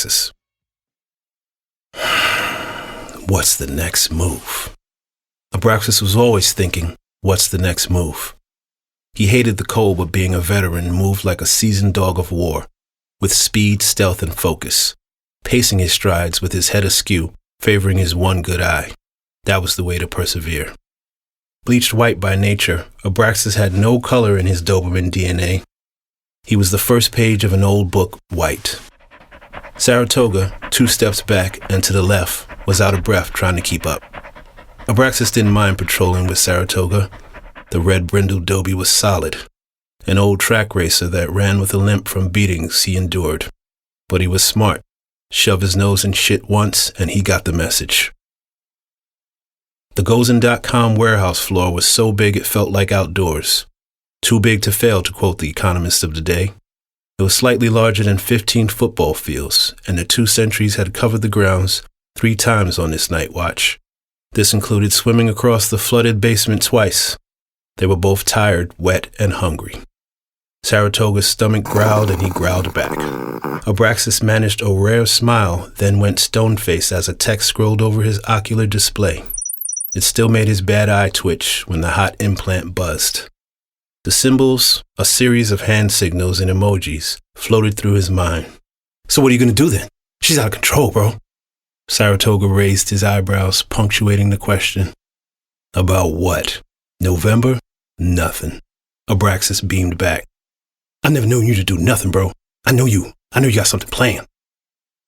ABRAXUS. What's the next move? ABRAXUS was always thinking, what's the next move? He hated the cold, but being a veteran, moved like a seasoned dog of war, with speed, stealth, and focus, pacing his strides with his head askew, favoring his one good eye. That was the way to persevere. Bleached white by nature, ABRAXUS had no color in his Doberman DNA. He was the first page of an old book, white. Saratoga, 2 steps back and to the left, was out of breath trying to keep up. ABRAXUS didn't mind patrolling with Saratoga. The red brindled Dobie was solid, an old track racer that ran with a limp from beatings he endured. But he was smart. Shove his nose in shit once, and he got the message. The Gozen.com warehouse floor was so big it felt like outdoors. Too big to fail, to quote the economist of the day. It was slightly larger than 15 football fields, and the 2 sentries had covered the grounds 3 times on this night watch. This included swimming across the flooded basement twice. They were both tired, wet, and hungry. Saratoga's stomach growled, and he growled back. ABRAXUS managed a rare smile, then went stone-faced as a text scrolled over his ocular display. It still made his bad eye twitch when the hot implant buzzed. The symbols, a series of hand signals and emojis, floated through his mind. So what are you going to do then? She's out of control, bro. Saratoga raised his eyebrows, punctuating the question. About what? November? Nothing. ABRAXUS beamed back. I never known you to do nothing, bro. I know you got something planned.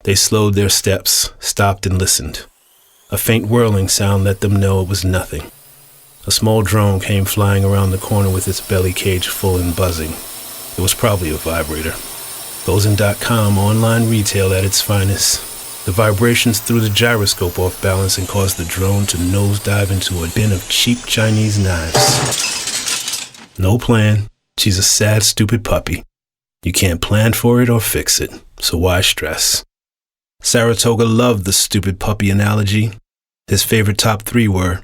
They slowed their steps, stopped and listened. A faint whirling sound let them know it was nothing. A small drone came flying around the corner with its belly cage full and buzzing. It was probably a vibrator. Gozen.com online retail at its finest. The vibrations threw the gyroscope off balance and caused the drone to nosedive into a bin of cheap Chinese knives. No plan. She's a sad, stupid puppy. You can't plan for it or fix it, so why stress? Saratoga loved the stupid puppy analogy. His favorite top 3 were: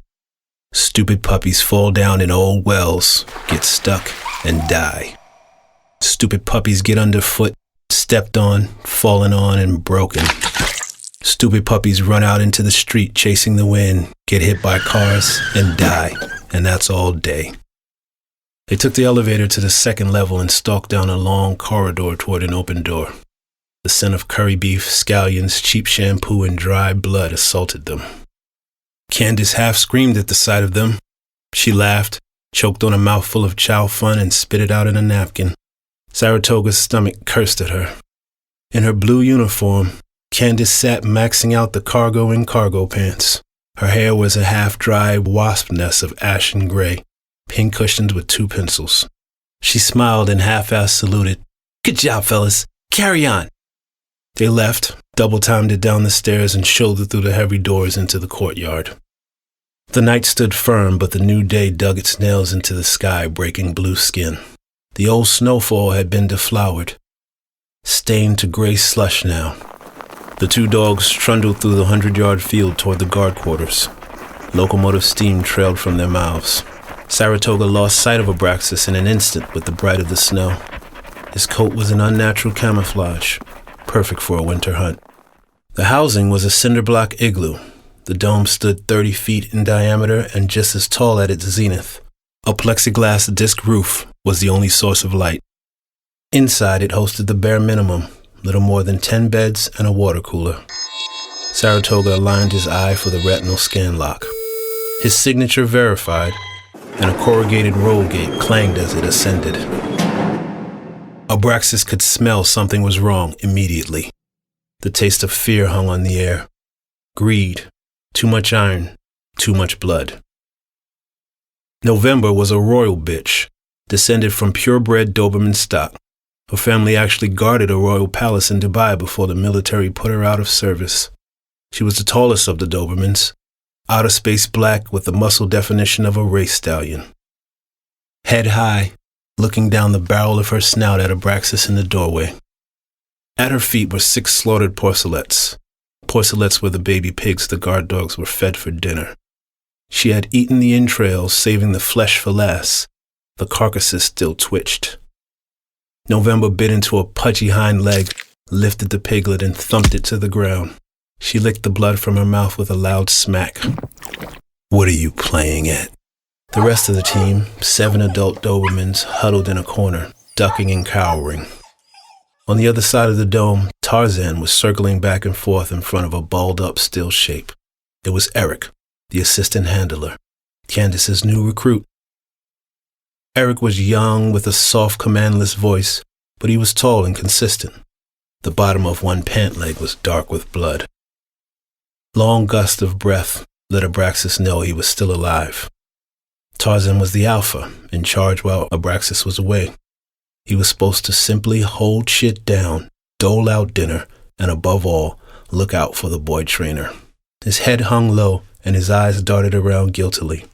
stupid puppies fall down in old wells, get stuck, and die. Stupid puppies get underfoot, stepped on, fallen on, and broken. Stupid puppies run out into the street chasing the wind, get hit by cars, and die, and that's all day. They took the elevator to the 2nd level and stalked down a long corridor toward an open door. The scent of curry beef, scallions, cheap shampoo, and dry blood assaulted them. Candace half screamed at the sight of them. She laughed, choked on a mouthful of chow fun, and spit it out in a napkin. Saratoga's stomach cursed at her. In her blue uniform, Candace sat maxing out the cargo in cargo pants. Her hair was a half-dry wasp nest of ashen gray, pin-cushioned with 2 pencils. She smiled and half-assed saluted. Good job, fellas. Carry on. They left, double-timed it down the stairs, and shouldered through the heavy doors into the courtyard. The night stood firm, but the new day dug its nails into the sky, breaking blue skin. The old snowfall had been deflowered, stained to gray slush now. The 2 dogs trundled through the 100-yard field toward the guard quarters. Locomotive steam trailed from their mouths. Saratoga lost sight of ABRAXUS in an instant with the bright of the snow. His coat was an unnatural camouflage, perfect for a winter hunt. The housing was a cinder block igloo. The dome stood 30 feet in diameter and just as tall at its zenith. A plexiglass disc roof was the only source of light. Inside, it hosted the bare minimum, little more than 10 beds and a water cooler. Saratoga aligned his eye for the retinal scan lock. His signature verified, and a corrugated roll gate clanged as it ascended. ABRAXUS could smell something was wrong immediately. The taste of fear hung on the air. Greed, too much iron, too much blood. November was a royal bitch, descended from purebred Doberman stock. Her family actually guarded a royal palace in Dubai before the military put her out of service. She was the tallest of the Dobermans, outer space black with the muscle definition of a race stallion. Head high, looking down the barrel of her snout at ABRAXUS in the doorway. At her feet were 6 slaughtered porcelets. Porcelets were the baby pigs the guard dogs were fed for dinner. She had eaten the entrails, saving the flesh for last. The carcasses still twitched. November bit into a pudgy hind leg, lifted the piglet and thumped it to the ground. She licked the blood from her mouth with a loud smack. "What are you playing at?" The rest of the team, 7 adult Dobermans, huddled in a corner, ducking and cowering. On the other side of the dome, Tarzan was circling back and forth in front of a balled-up steel shape. It was Eric, the assistant handler, Candace's new recruit. Eric was young with a soft, commandless voice, but he was tall and consistent. The bottom of one pant leg was dark with blood. Long gusts of breath let ABRAXUS know he was still alive. Tarzan was the alpha, in charge while ABRAXUS was away. He was supposed to simply hold shit down, dole out dinner, and above all, look out for the boy trainer. His head hung low, and his eyes darted around guiltily.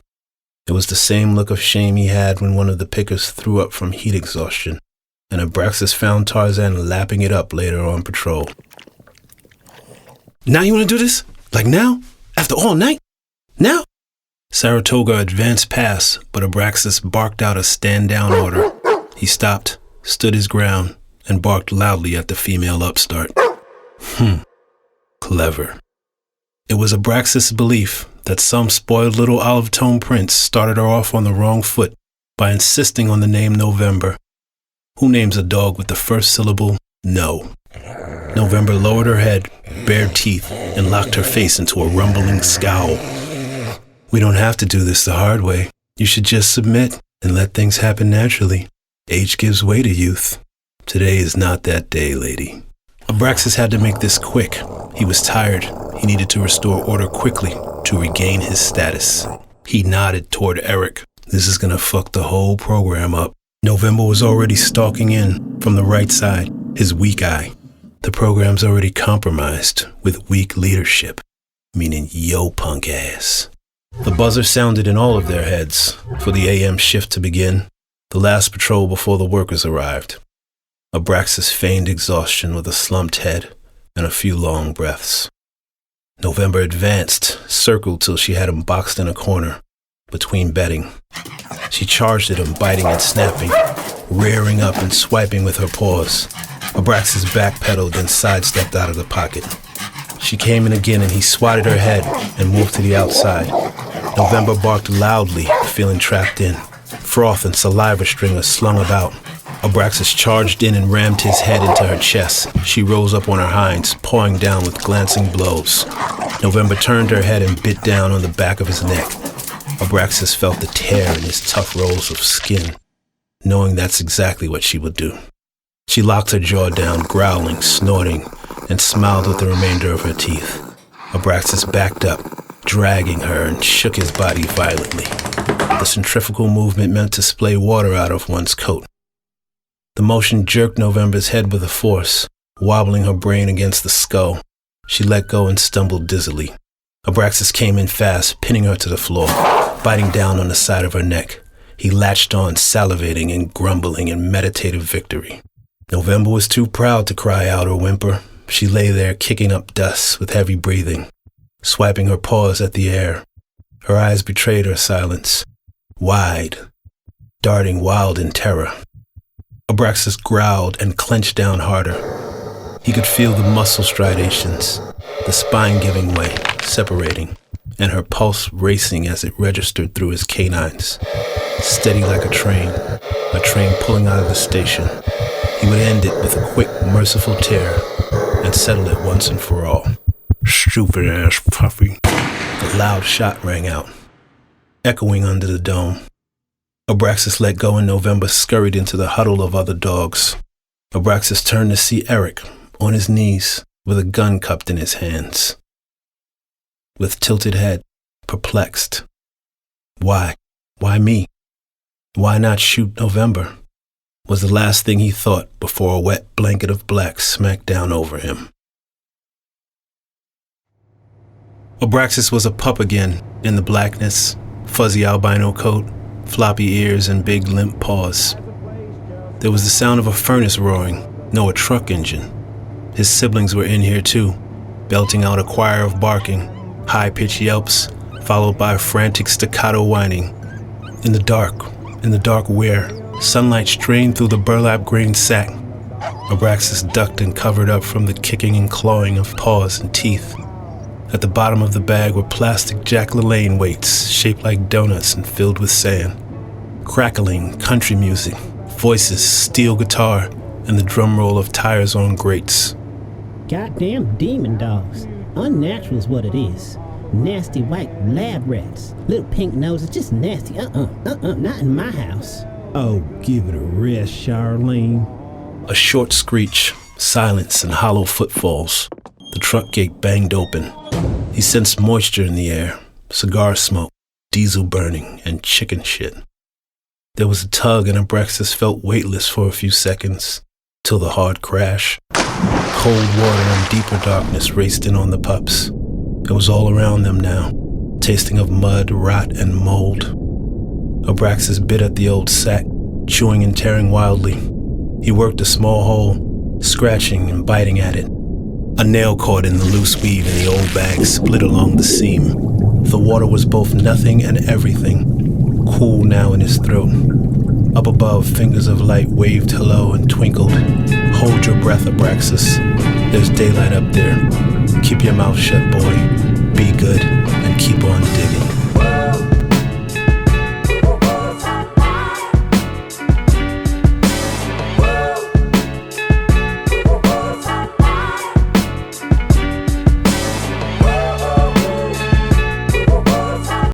It was the same look of shame he had when one of the pickers threw up from heat exhaustion, and ABRAXUS found Tarzan lapping it up later on patrol. "Now you want to do this? Like now? After all night? Now?" Saratoga advanced past, but ABRAXUS barked out a stand-down order. He stopped, stood his ground, and barked loudly at the female upstart. Clever. It was ABRAXUS' belief that some spoiled little olive-toned prince started her off on the wrong foot by insisting on the name November. Who names a dog with the first syllable no? November lowered her head, bared teeth, and locked her face into a rumbling scowl. "We don't have to do this the hard way. You should just submit and let things happen naturally. Age gives way to youth. Today is not that day, lady." ABRAXUS had to make this quick. He was tired. He needed to restore order quickly to regain his status. He nodded toward Eric. "This is gonna fuck the whole program up." November was already stalking in from the right side, his weak eye. The program's already compromised with weak leadership, meaning yo punk ass. The buzzer sounded in all of their heads for the AM shift to begin, the last patrol before the workers arrived. ABRAXUS feigned exhaustion with a slumped head and a few long breaths. November advanced, circled till she had him boxed in a corner, between bedding. She charged at him, biting and snapping, rearing up and swiping with her paws. ABRAXUS backpedaled and sidestepped out of the pocket. She came in again and he swatted her head and moved to the outside. November barked loudly, feeling trapped in. Froth and saliva streamers slung about. ABRAXUS charged in and rammed his head into her chest. She rose up on her hinds, pawing down with glancing blows. November turned her head and bit down on the back of his neck. ABRAXUS felt the tear in his tough rolls of skin, knowing that's exactly what she would do. She locked her jaw down, growling, snorting, and smiled with the remainder of her teeth. ABRAXUS backed up, dragging her, and shook his body violently. The centrifugal movement meant to splay water out of one's coat. The motion jerked November's head with a force, wobbling her brain against the skull. She let go and stumbled dizzily. ABRAXUS came in fast, pinning her to the floor, biting down on the side of her neck. He latched on, salivating and grumbling in meditative victory. November was too proud to cry out or whimper. She lay there kicking up dust with heavy breathing, swiping her paws at the air. Her eyes betrayed her silence, wide, darting wild in terror. ABRAXUS growled and clenched down harder. He could feel the muscle striations, the spine giving way, separating, and her pulse racing as it registered through his canines. Steady like a train pulling out of the station. He would end it with a quick, merciful tear and settle it once and for all. "Stupid ass puppy." A loud shot rang out, echoing under the dome. ABRAXUS let go and November scurried into the huddle of other dogs. ABRAXUS turned to see Eric on his knees with a gun cupped in his hands. With tilted head, perplexed. Why? Why me? Why not shoot November? Was the last thing he thought before a wet blanket of black smacked down over him. ABRAXUS was a pup again, in the blackness, fuzzy albino coat, floppy ears, and big limp paws. There was the sound of a furnace roaring, no, a truck engine. His siblings were in here too, belting out a choir of barking, high-pitched yelps, followed by frantic staccato whining. In the dark where sunlight strained through the burlap grain sack, ABRAXUS ducked and covered up from the kicking and clawing of paws and teeth. At the bottom of the bag were plastic Jack LaLanne weights, shaped like donuts and filled with sand. Crackling country music, voices, steel guitar, and the drum roll of tires on grates. Goddamn demon dogs. Unnatural is what it is. Nasty white lab rats. Little pink noses, just nasty. Not in my house. Oh, give it a rest, Charlene. A short screech, silence, and hollow footfalls. The truck gate banged open. He sensed moisture in the air, cigar smoke, diesel burning, and chicken shit. There was a tug and ABRAXUS felt weightless for a few seconds, till the hard crash. Cold water and deeper darkness raced in on the pups. It was all around them now, tasting of mud, rot, and mold. ABRAXUS bit at the old sack, chewing and tearing wildly. He worked a small hole, scratching and biting at it. A nail caught in the loose weave and the old bag split along the seam. The water was both nothing and everything, cool now in his throat. Up above, fingers of light waved hello and twinkled. Hold your breath, ABRAXUS. There's daylight up there. Keep your mouth shut, boy. Be good and keep on digging.